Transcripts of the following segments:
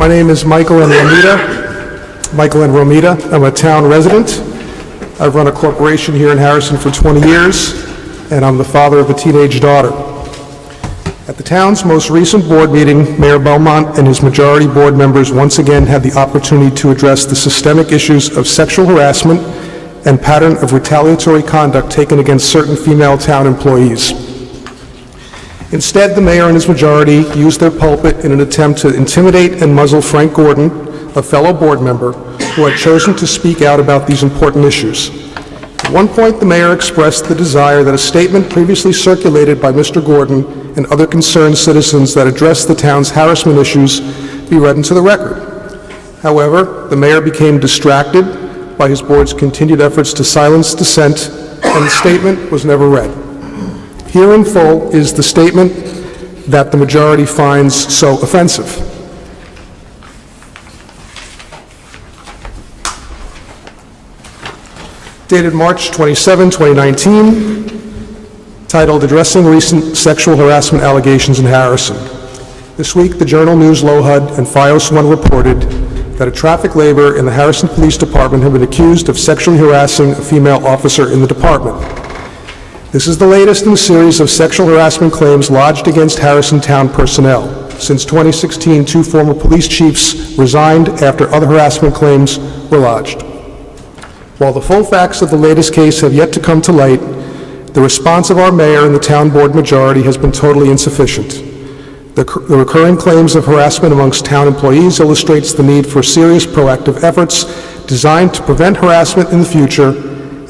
My name is Michael and Romita. I'm a town resident. I've run a corporation here in Harrison for 20 years, and I'm the father of a teenage daughter. At the town's most recent board meeting, Mayor Belmont and his majority board members once again had the opportunity to address the systemic issues of sexual harassment and pattern of retaliatory conduct taken against certain female town employees. Instead, the mayor and his majority used their pulpit in an attempt to intimidate and muzzle Frank Gordon, a fellow board member, who had chosen to speak out about these important issues. At one point, the mayor expressed the desire that a statement previously circulated by Mr. Gordon and other concerned citizens that addressed the town's harassment issues be read into the record. However, the mayor became distracted by his board's continued efforts to silence dissent, and the statement was never read. Here in full is the statement that the majority finds so offensive. Dated March 27, 2019, titled Addressing Recent Sexual Harassment Allegations in Harrison. This week, the Journal News LOHUD and FiOS 1 reported that a traffic laborer in the Harrison Police Department had been accused of sexually harassing a female officer in the department. This is the latest in a series of sexual harassment claims lodged against Harrison Town personnel. Since 2016, 2 former police chiefs resigned after other harassment claims were lodged. While the full facts of the latest case have yet to come to light, the response of our mayor and the town board majority has been totally insufficient. The recurring claims of harassment amongst town employees illustrates the need for serious proactive efforts designed to prevent harassment in the future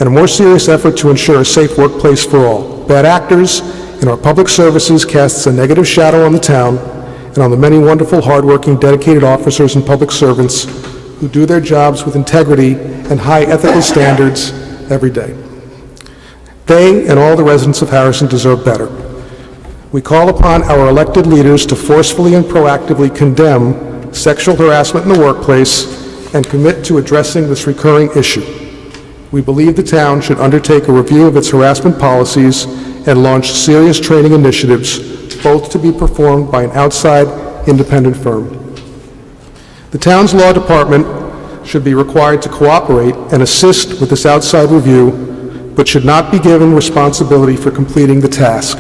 and a more serious effort to ensure a safe workplace for all. Bad actors in our public services casts a negative shadow on the town and on the many wonderful, hardworking, dedicated officers and public servants who do their jobs with integrity and high ethical standards every day. They and all the residents of Harrison deserve better. We call upon our elected leaders to forcefully and proactively condemn sexual harassment in the workplace and commit to addressing this recurring issue. We believe the town should undertake a review of its harassment policies and launch serious training initiatives, both to be performed by an outside independent firm. The town's law department should be required to cooperate and assist with this outside review, but should not be given responsibility for completing the task.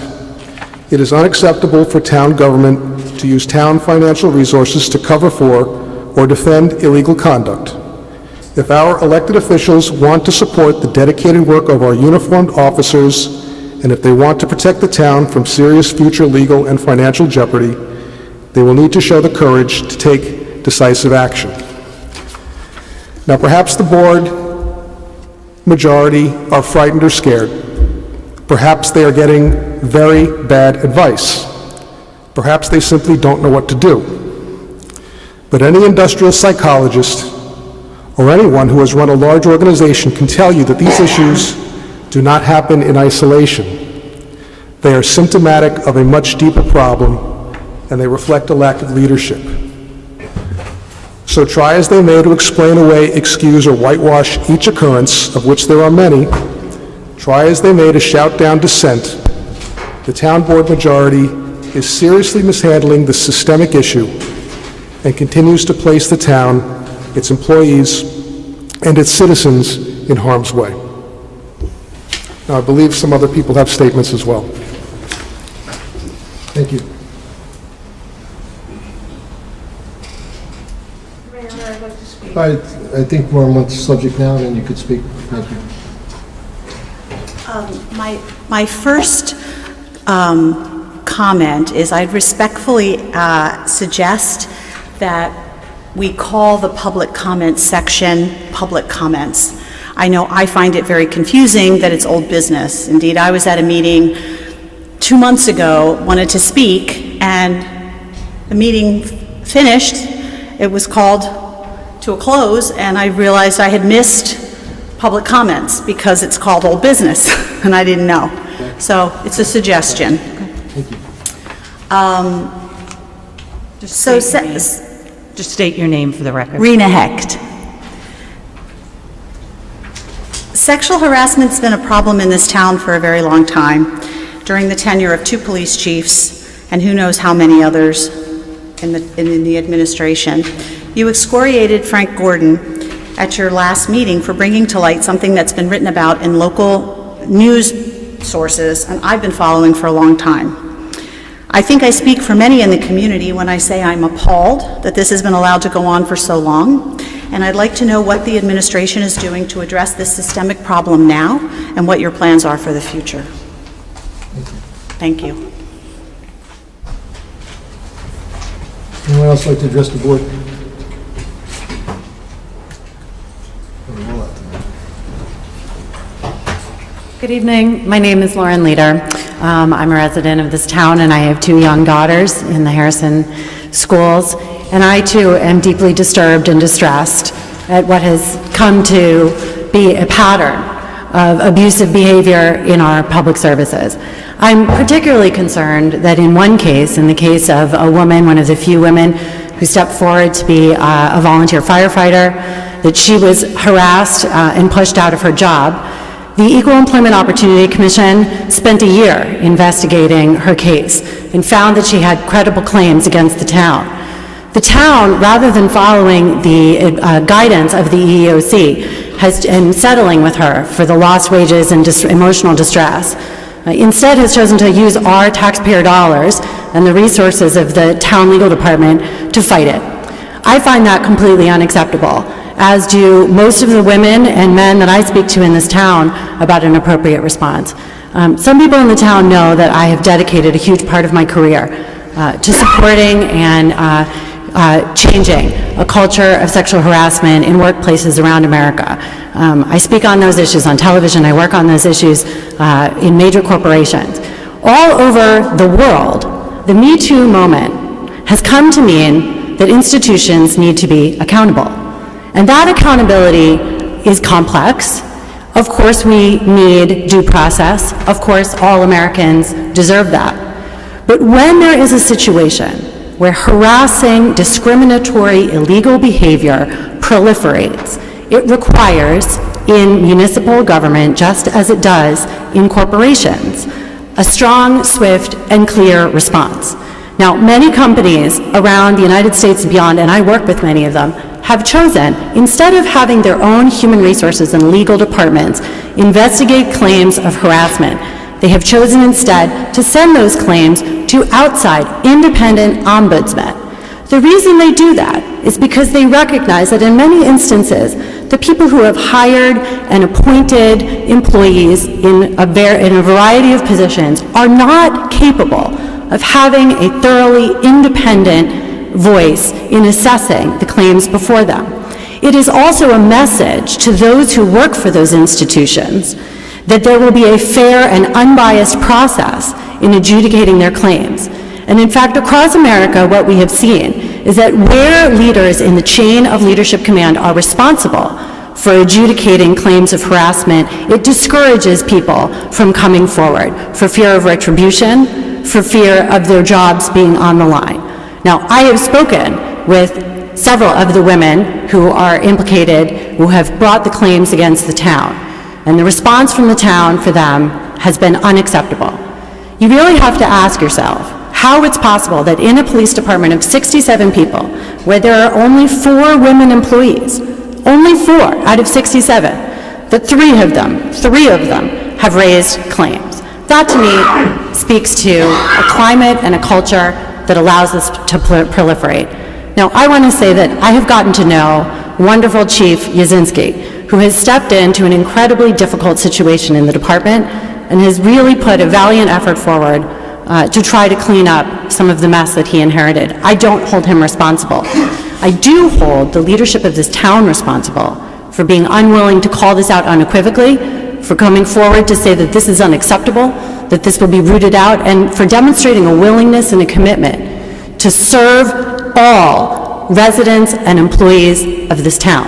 It is unacceptable for town government to use town financial resources to cover for or defend illegal conduct. If our elected officials want to support the dedicated work of our uniformed officers, and if they want to protect the town from serious future legal and financial jeopardy, they will need to show the courage to take decisive action. Now, perhaps the board majority are frightened or scared. Perhaps they are getting very bad advice. Perhaps they simply don't know what to do. But any industrial psychologist or anyone who has run a large organization can tell you that these issues do not happen in isolation. They are symptomatic of a much deeper problem, and they reflect a lack of leadership. So try as they may to explain away, excuse, or whitewash each occurrence, of which there are many, try as they may to shout down dissent, the town board majority is seriously mishandling this systemic issue and continues to place the town, its employees, and its citizens in harm's way. Now, I believe some other people have statements as well. Thank you. Mayor, I'd like to speak. I think we're on the subject now, and you could speak. Thank you. My first comment is I'd respectfully suggest that we call the public comments section public comments. I know I find it very confusing that it's old business. Indeed, I was at a meeting 2 months ago, wanted to speak, and the meeting finished. It was called to a close, and I realized I had missed public comments because it's called old business, and I didn't know. So it's a suggestion. Thank you. Just state your name for the record. Rena Hecht. Sexual harassment's been a problem in this town for a very long time, during the tenure of 2 police chiefs and who knows how many others. in the administration. You excoriated Frank Gordon at your last meeting for bringing to light something that's been written about in local news sources, and I've been following for a long time. I think I speak for many in the community when I say I'm appalled that this has been allowed to go on for so long, and I'd like to know what the administration is doing to address this systemic problem now and what your plans are for the future. Thank you. Anyone else like to address the board? Good evening. My name is Lauren Leader. I'm a resident of this town, and I have 2 young daughters in the Harrison schools. And I, too, am deeply disturbed and distressed at what has come to be a pattern of abusive behavior in our public services. I'm particularly concerned that in one case, in the case of a woman, one of the few women who stepped forward to be a volunteer firefighter, that she was harassed and pushed out of her job. The Equal Employment Opportunity Commission spent a year investigating her case and found that she had credible claims against the town. The town, rather than following the guidance of the EEOC and settling with her for the lost wages and emotional distress, instead has chosen to use our taxpayer dollars and the resources of the town legal department to fight it. I find that completely unacceptable, as do most of the women and men that I speak to in this town about an appropriate response. Some people in the town know that I have dedicated a huge part of my career to supporting and changing a culture of sexual harassment in workplaces around America. I speak on those issues on television. I work on those issues in major corporations. All over the world, the Me Too moment has come to mean that institutions need to be accountable. And that accountability is complex. Of course, we need due process. Of course, all Americans deserve that. But when there is a situation where harassing, discriminatory, illegal behavior proliferates, it requires, in municipal government, just as it does in corporations, a strong, swift, and clear response. Now, many companies around the United States and beyond, and I work with many of them, have chosen, instead of having their own human resources and legal departments investigate claims of harassment, they have chosen instead to send those claims to outside, independent ombudsmen. The reason they do that is because they recognize that in many instances, the people who have hired and appointed employees in a variety of positions are not capable of having a thoroughly independent voice in assessing the claims before them. It is also a message to those who work for those institutions that there will be a fair and unbiased process in adjudicating their claims. And in fact, across America, what we have seen is that where leaders in the chain of leadership command are responsible for adjudicating claims of harassment, it discourages people from coming forward for fear of retribution, for fear of their jobs being on the line. Now, I have spoken with several of the women who are implicated, who have brought the claims against the town, and the response from the town for them has been unacceptable. You really have to ask yourself how it's possible that in a police department of 67 people, where there are only 4 women employees, only 4 out of 67, that 3 of them have raised claims. That, to me, speaks to a climate and a culture that allows this to proliferate. Now, I want to say that I have gotten to know wonderful Chief Yazinski, who has stepped into an incredibly difficult situation in the department and has really put a valiant effort forward to try to clean up some of the mess that he inherited. I don't hold him responsible. I do hold the leadership of this town responsible for being unwilling to call this out unequivocally, for coming forward to say that this is unacceptable, that this will be rooted out, and for demonstrating a willingness and a commitment to serve all residents and employees of this town.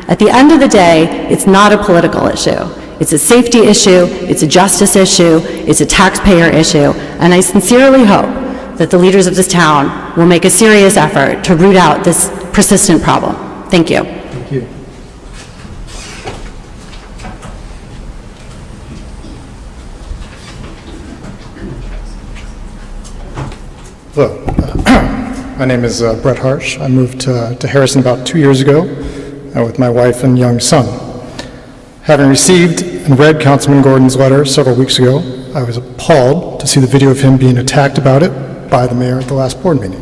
At the end of the day, it's not a political issue. It's a safety issue, it's a justice issue, it's a taxpayer issue, and I sincerely hope that the leaders of this town will make a serious effort to root out this persistent problem. Thank you. Thank you. Look, My name is Brett Harsh. I moved to Harrison about 2 years ago with my wife and young son. Having received and read Councilman Gordon's letter several weeks ago, I was appalled to see the video of him being attacked about it by the mayor at the last board meeting.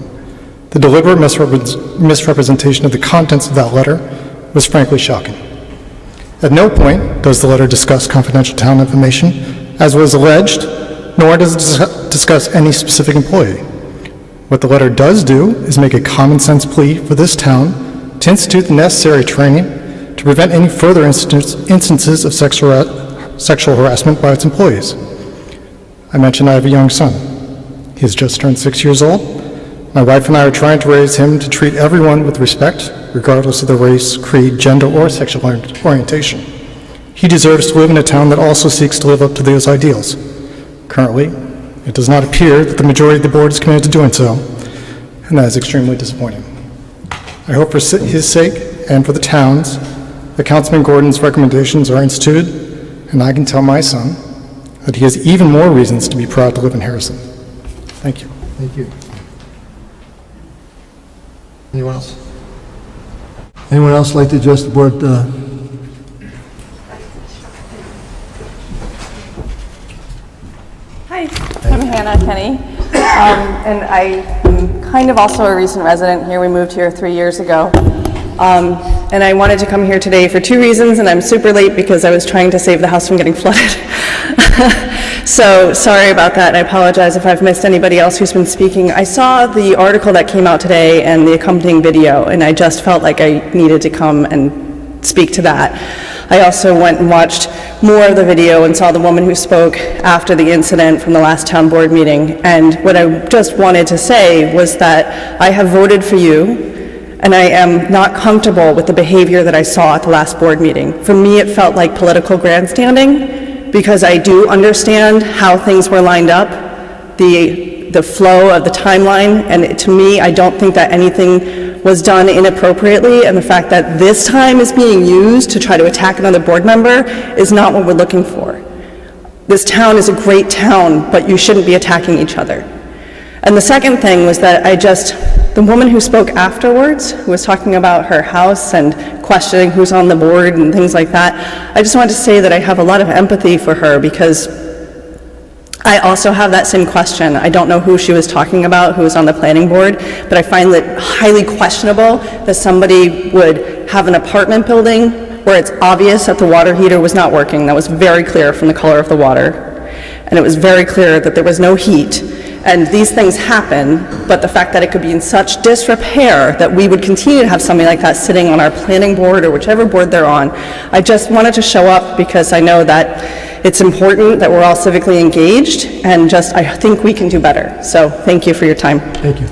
The deliberate misrepresentation of the contents of that letter was frankly shocking. At no point does the letter discuss confidential town information, as was alleged, nor does it discuss any specific employee. What the letter does do is make a common-sense plea for this town to institute the necessary training to prevent any further instances of sexual harassment by its employees. I mentioned I have a young son. He has just turned 6 years old. My wife and I are trying to raise him to treat everyone with respect, regardless of their race, creed, gender, or sexual orientation. He deserves to live in a town that also seeks to live up to those ideals. Currently, it does not appear that the majority of the board is committed to doing so, and that is extremely disappointing. I hope for his sake and for the town's that Councilman Gordon's recommendations are instituted, and I can tell my son that he has even more reasons to be proud to live in Harrison. Thank you. Thank you. Anyone else? Anyone else like to address the board? Hi, I'm Hannah Kenny, and I am kind of also a recent resident here. We moved here 3 years ago, and I wanted to come here today for 2 reasons, and I'm super late because I was trying to save the house from getting flooded. So sorry about that, and I apologize if I've missed anybody else who's been speaking. I saw the article that came out today and the accompanying video, and I just felt like I needed to come and speak to that. I also went and watched more of the video and saw the woman who spoke after the incident from the last town board meeting. And what I just wanted to say was that I have voted for you, and I am not comfortable with the behavior that I saw at the last board meeting. For me, it felt like political grandstanding, because I do understand how things were lined up, the flow of the timeline, and to me, I don't think that anything was done inappropriately, and the fact that this time is being used to try to attack another board member is not what we're looking for. This town is a great town, but you shouldn't be attacking each other. And the second thing was that the woman who spoke afterwards, who was talking about her house and questioning who's on the board and things like that, I just wanted to say that I have a lot of empathy for her, because I also have that same question. I don't know who she was talking about, who was on the planning board, but I find it highly questionable that somebody would have an apartment building where it's obvious that the water heater was not working. That was very clear from the color of the water. And it was very clear that there was no heat. And these things happen, but the fact that it could be in such disrepair that we would continue to have somebody like that sitting on our planning board or whichever board they're on, I just wanted to show up because I know that it's important that we're all civically engaged, and I think we can do better. So thank you for your time. Thank you.